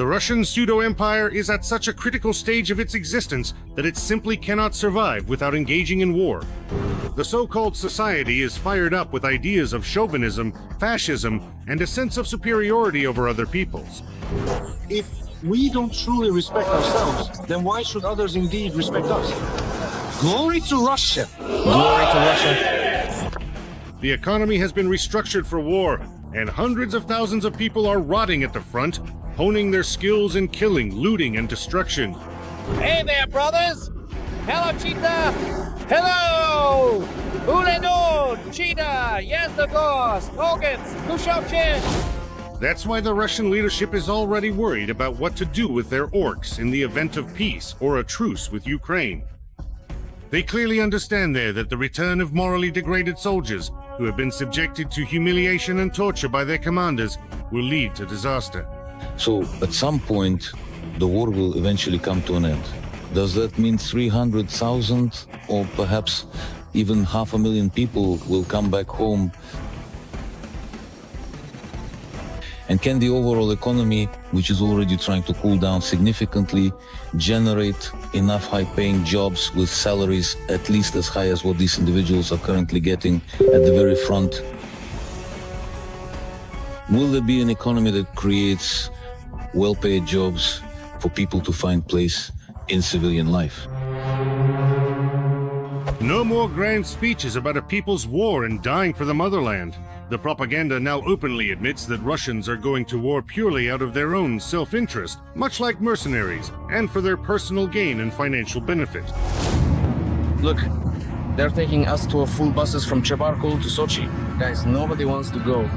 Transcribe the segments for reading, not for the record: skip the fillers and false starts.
The Russian pseudo-empire is at such a critical stage of its existence that it simply cannot survive without engaging in war. The so-called society is fired up with ideas of chauvinism, fascism, and a sense of superiority over other peoples. If we don't truly respect ourselves, then why should others indeed respect us? Glory to Russia! Glory to Russia! The economy has been restructured for war, and hundreds of thousands of people are rotting at the front, honing their skills in killing, looting, and destruction. Hey there, brothers! Hello, Cheetah! Hello! Uleno! Cheetah! Yazdogos! Nogans! Kushovchin! That's why the Russian leadership is already worried about what to do with their orcs in the event of peace or a truce with Ukraine. They clearly understand there that the return of morally degraded soldiers who have been subjected to humiliation and torture by their commanders will lead to disaster. So, at some point, the war will eventually come to an end. Does that mean 300,000 or perhaps even 500,000 people will come back home? And can the overall economy, which is already trying to cool down significantly, generate enough high-paying jobs with salaries at least as high as what these individuals are currently getting at the very front? Will there be an economy that creates well-paid jobs for people to find place in civilian life? No more grand speeches about a people's war and dying for the motherland. The propaganda now openly admits that Russians are going to war purely out of their own self-interest, much like mercenaries, and for their personal gain and financial benefit. Look, they're taking us to full buses from Chebarkul to Sochi. Guys, nobody wants to go.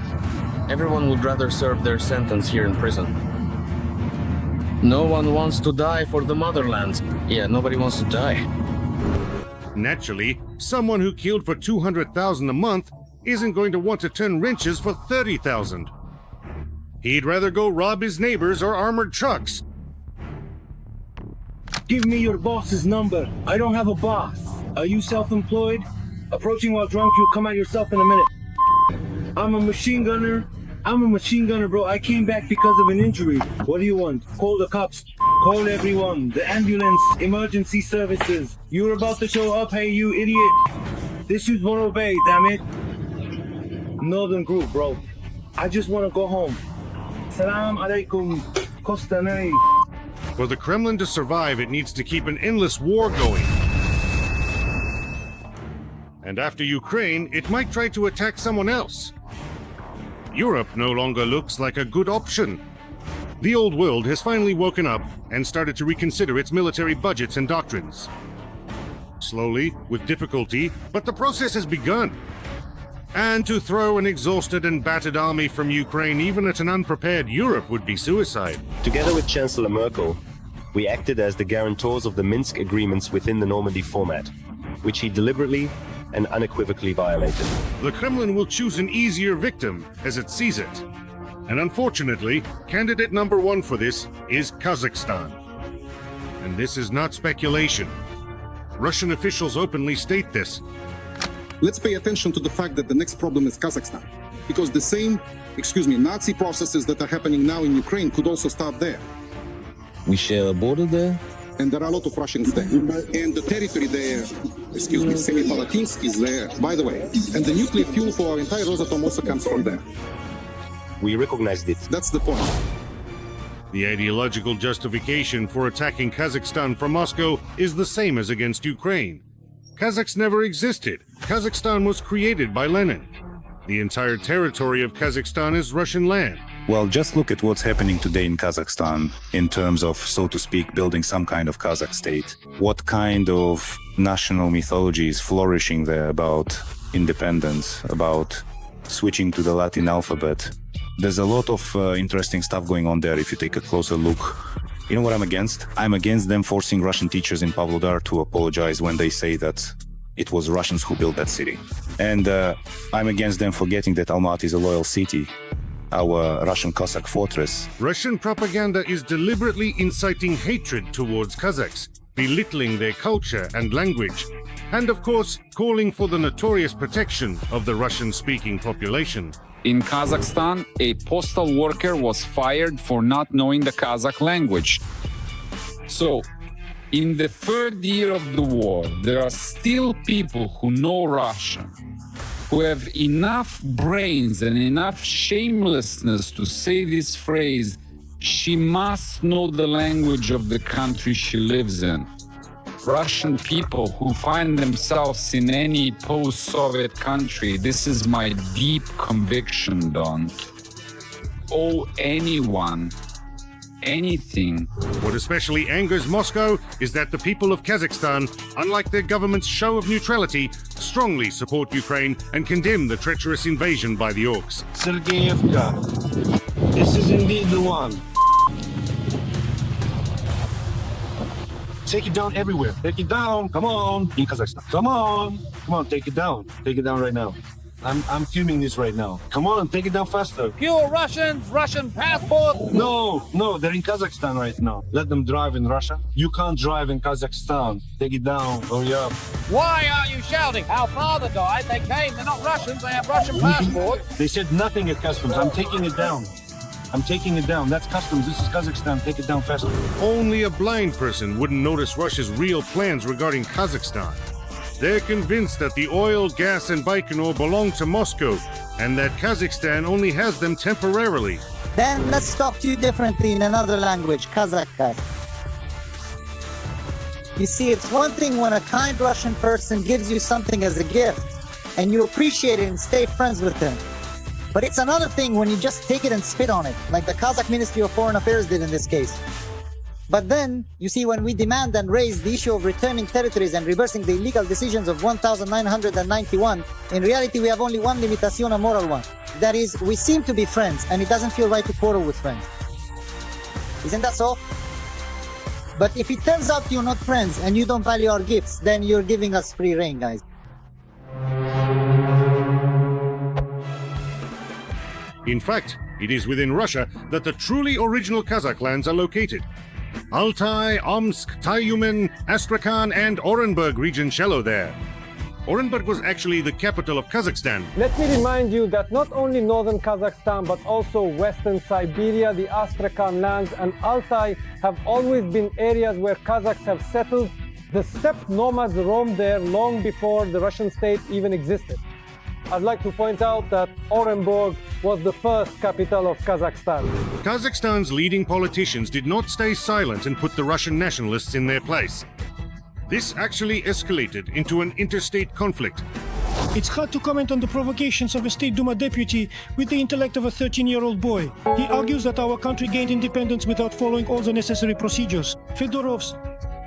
Everyone would rather serve their sentence here in prison. No one wants to die for the motherland. Yeah, nobody wants to die. Naturally, someone who killed for 200,000 a month isn't going to want to turn wrenches for 30,000. He'd rather go rob his neighbors or armored trucks. Give me your boss's number. I don't have a boss. Are you self-employed? Approaching while drunk, you'll come at yourself in a minute. I'm a machine gunner. Bro. I came back because of an injury. What do you want? Call the cops. Call everyone. The ambulance, emergency services. You're about to show up, hey you idiot. This is Morro Bay, damn it. Northern Group, bro. I just want to go home. Salam alaikum, Kostanay. For the Kremlin to survive, it needs to keep an endless war going. And after Ukraine, it might try to attack someone else. Europe no longer looks like a good option. The old world has finally woken up and started to reconsider its military budgets and doctrines. Slowly, with difficulty, but the process has begun. And to throw an exhausted and battered army from Ukraine even at an unprepared Europe would be suicide. Together with Chancellor Merkel, we acted as the guarantors of the Minsk agreements within the Normandy format, which he deliberately and unequivocally violated. The Kremlin will choose an easier victim as it sees it. And unfortunately, candidate number one for this is Kazakhstan. And this is not speculation. Russian officials openly state this. Let's pay attention to the fact that the next problem is Kazakhstan. Because the same, Nazi processes that are happening now in Ukraine could also start there. We share a border there? And there are a lot of Russians there. And the territory there, Semipalatinsk is there, by the way. And the nuclear fuel for our entire Rosatom also comes from there. We recognized it. That's the point. The ideological justification for attacking Kazakhstan from Moscow is the same as against Ukraine. Kazakhs never existed. Kazakhstan was created by Lenin. The entire territory of Kazakhstan is Russian land. Well, just look at what's happening today in Kazakhstan in terms of, so to speak, building some kind of Kazakh state. What kind of national mythology is flourishing there about independence, about switching to the Latin alphabet? There's a lot of interesting stuff going on there if you take a closer look. You know what I'm against? I'm against them forcing Russian teachers in Pavlodar to apologize when they say that it was Russians who built that city. And I'm against them forgetting that Almaty is a loyal city, our Russian Cossack fortress. Russian propaganda is deliberately inciting hatred towards Kazakhs, belittling their culture and language, and of course, calling for the notorious protection of the Russian-speaking population. In Kazakhstan, a postal worker was fired for not knowing the Kazakh language. So, in the third year of the war, there are still people who know Russian, who have enough brains and enough shamelessness to say this phrase, "She must know the language of the country she lives in." Russian people who find themselves in any post-Soviet country, this is my deep conviction, don't owe anyone anything. What especially angers Moscow is that the people of Kazakhstan, unlike their government's show of neutrality, strongly support Ukraine and condemn the treacherous invasion by the orcs. Sergeyevka. This is indeed the one. Take it down everywhere. Take it down. Come on. In Kazakhstan. Come on. Come on, take it down. Take it down right now. I'm filming this right now. Come on, take it down faster. Pure Russians, Russian passport. No, they're in Kazakhstan right now. Let them drive in Russia. You can't drive in Kazakhstan. Take it down. Hurry up. Why are you shouting? Our father died. They came. They're not Russians. They have Russian passports. They said nothing at customs. I'm taking it down. I'm taking it down. That's customs. This is Kazakhstan. Take it down faster. Only a blind person wouldn't notice Russia's real plans regarding Kazakhstan. They're convinced that the oil, gas, and Baikonur belong to Moscow, and that Kazakhstan only has them temporarily. Then let's talk to you differently in another language, Kazakh guy. You see, it's one thing when a kind Russian person gives you something as a gift, and you appreciate it and stay friends with them. But it's another thing when you just take it and spit on it, like the Kazakh Ministry of Foreign Affairs did in this case. But then, you see, when we demand and raise the issue of returning territories and reversing the illegal decisions of 1991, in reality we have only one limitation, a moral one. That is, we seem to be friends, and it doesn't feel right to quarrel with friends. Isn't that so? But if it turns out you're not friends and you don't value our gifts, then you're giving us free rein, guys. In fact, it is within Russia that the truly original Kazakh lands are located. Altai, Omsk, Tyumen, Astrakhan, and Orenburg region shallow there. Orenburg was actually the capital of Kazakhstan. Let me remind you that not only northern Kazakhstan, but also western Siberia, the Astrakhan lands, and Altai have always been areas where Kazakhs have settled. The steppe nomads roamed there long before the Russian state even existed. I'd like to point out that Orenburg was the first capital of Kazakhstan. Kazakhstan's leading politicians did not stay silent and put the Russian nationalists in their place. This actually escalated into an interstate conflict. It's hard to comment on the provocations of a State Duma deputy with the intellect of a 13-year-old boy. He argues that our country gained independence without following all the necessary procedures. Fedorov's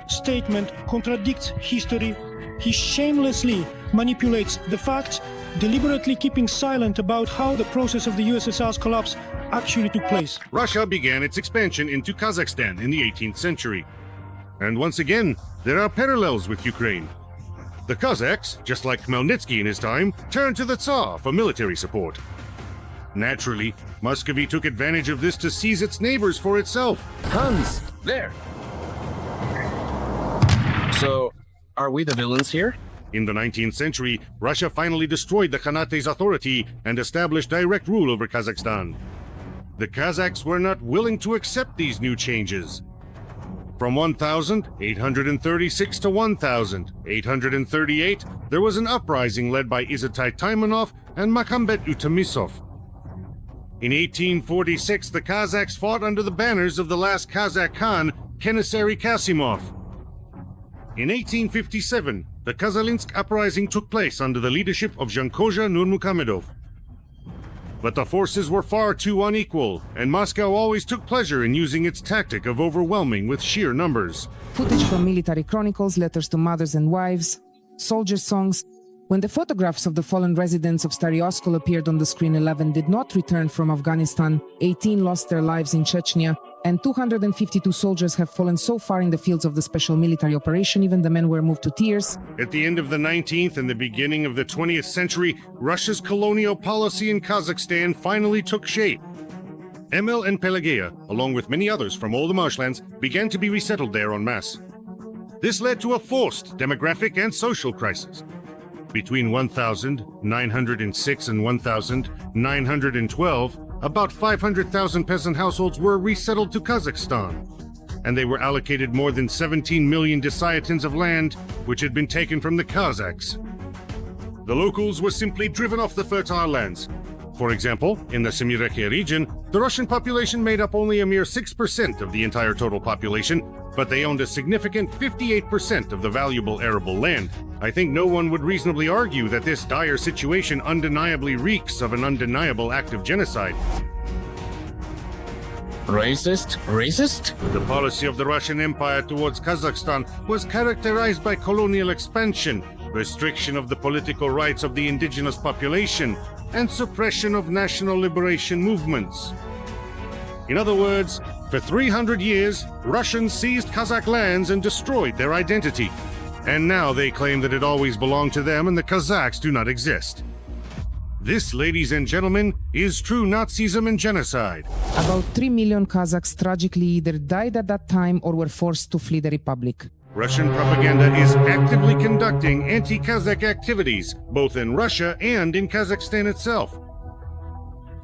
statement contradicts history. He shamelessly manipulates the facts, deliberately keeping silent about how the process of the USSR's collapse actually took place. Russia began its expansion into Kazakhstan in the 18th century. And once again, there are parallels with Ukraine. The Kazakhs, just like Khmelnytsky in his time, turned to the Tsar for military support. Naturally, Muscovy took advantage of this to seize its neighbors for itself. Hans, there! So, are we the villains here? In the 19th century, Russia finally destroyed the Khanate's authority and established direct rule over Kazakhstan. The Kazakhs were not willing to accept these new changes. From 1836 to 1838, there was an uprising led by Izatai Taimanov and Makhambet Utamisov. In 1846, the Kazakhs fought under the banners of the last Kazakh Khan, Kenesary Kasimov. In 1857, the Kazalinsk uprising took place under the leadership of Jankozha Nurmukhamedov. But the forces were far too unequal, and Moscow always took pleasure in using its tactic of overwhelming with sheer numbers. Footage from military chronicles, letters to mothers and wives, soldier songs. When the photographs of the fallen residents of Stary Oskol appeared on the screen, 11 did not return from Afghanistan, 18 lost their lives in Chechnya, and 252 soldiers have fallen so far in the fields of the special military operation, even the men were moved to tears. At the end of the 19th and the beginning of the 20th century, Russia's colonial policy in Kazakhstan finally took shape. Emil and Pelageya, along with many others from all the marshlands, began to be resettled there en masse. This led to a forced demographic and social crisis. Between 1906 and 1912, about 500,000 peasant households were resettled to Kazakhstan, and they were allocated more than 17 million dessiatins of land, which had been taken from the Kazakhs. The locals were simply driven off the fertile lands. For example, in the Satirically region, the Russian population made up only a mere 6% of the entire total population, but they owned a significant 58% of the valuable arable land. I think no one would reasonably argue that this dire situation undeniably reeks of an undeniable act of genocide. Racist? Racist? The policy of the Russian Empire towards Kazakhstan was characterized by colonial expansion, restriction of the political rights of the indigenous population, and suppression of national liberation movements. In other words, for 300 years, Russians seized Kazakh lands and destroyed their identity. And now they claim that it always belonged to them and the Kazakhs do not exist. This, ladies and gentlemen, is true Nazism and genocide. About 3 million Kazakhs tragically either died at that time or were forced to flee the republic. Russian propaganda is actively conducting anti-Kazakh activities, both in Russia and in Kazakhstan itself.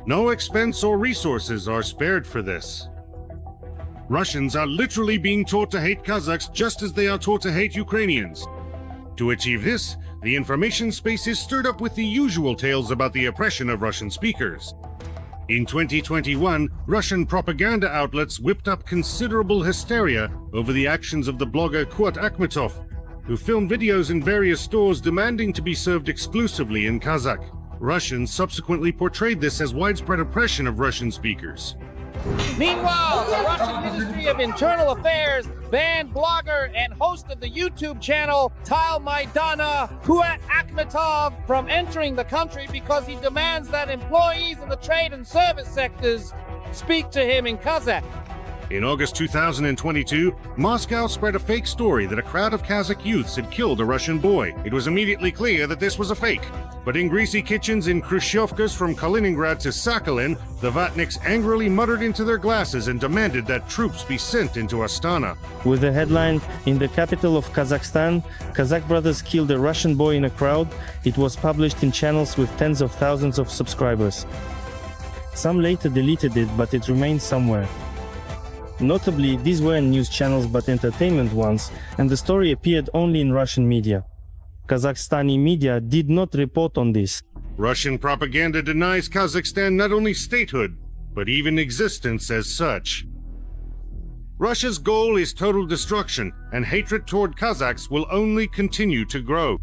No expense or resources are spared for this. Russians are literally being taught to hate Kazakhs just as they are taught to hate Ukrainians. To achieve this, the information space is stirred up with the usual tales about the oppression of Russian speakers. In 2021, Russian propaganda outlets whipped up considerable hysteria over the actions of the blogger Kurt Akhmetov, who filmed videos in various stores demanding to be served exclusively in Kazakh. Russians subsequently portrayed this as widespread oppression of Russian speakers. Meanwhile, the Russian Ministry of Internal Affairs banned blogger and host of the YouTube channel Tal Maidana, Kurt Akhmetov, from entering the country because he demands that employees in the trade and service sectors speak to him in Kazakh. In August 2022, Moscow spread a fake story that a crowd of Kazakh youths had killed a Russian boy. It was immediately clear that this was a fake. But in greasy kitchens in Khrushchevkas from Kaliningrad to Sakhalin, the Vatniks angrily muttered into their glasses and demanded that troops be sent into Astana. With the headline, "In the capital of Kazakhstan, Kazakh brothers killed a Russian boy in a crowd," it was published in channels with tens of thousands of subscribers. Some later deleted it, but it remained somewhere. Notably, these weren't news channels but entertainment ones, and the story appeared only in Russian media. Kazakhstani media did not report on this. Russian propaganda denies Kazakhstan not only statehood, but even existence as such. Russia's goal is total destruction, and hatred toward Kazakhs will only continue to grow.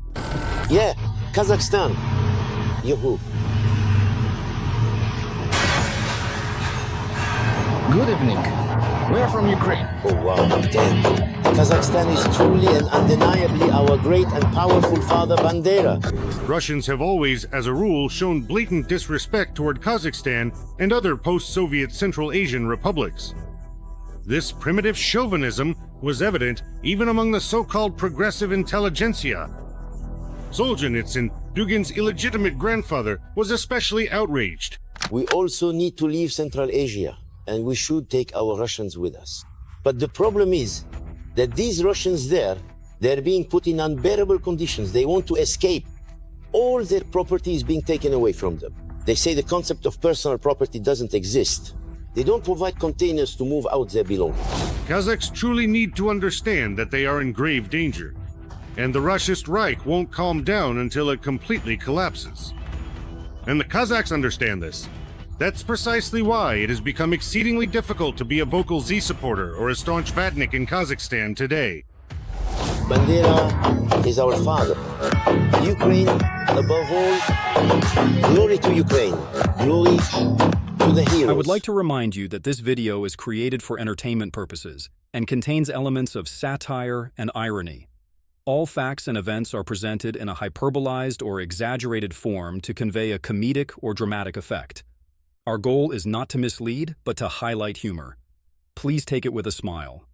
Yeah, Kazakhstan. Yoo-hoo. Good evening. We are from Ukraine. Oh wow, damn. Kazakhstan is truly and undeniably our great and powerful father Bandera. Russians have always, as a rule, shown blatant disrespect toward Kazakhstan and other post-Soviet Central Asian republics. This primitive chauvinism was evident even among the so-called progressive intelligentsia. Solzhenitsyn, Dugin's illegitimate grandfather, was especially outraged. We also need to leave Central Asia, and we should take our Russians with us. But the problem is that these Russians there, they're being put in unbearable conditions. They want to escape. All their property is being taken away from them. They say the concept of personal property doesn't exist. They don't provide containers to move out their belongings. Kazakhs truly need to understand that they are in grave danger, and the Russist Reich won't calm down until it completely collapses. And the Kazakhs understand this. That's precisely why it has become exceedingly difficult to be a vocal Z supporter or a staunch Vatnik in Kazakhstan today. Bandera is our father. Ukraine, above all, glory to Ukraine, glory to the heroes. I would like to remind you that this video is created for entertainment purposes and contains elements of satire and irony. All facts and events are presented in a hyperbolized or exaggerated form to convey a comedic or dramatic effect. Our goal is not to mislead, but to highlight humor. Please take it with a smile.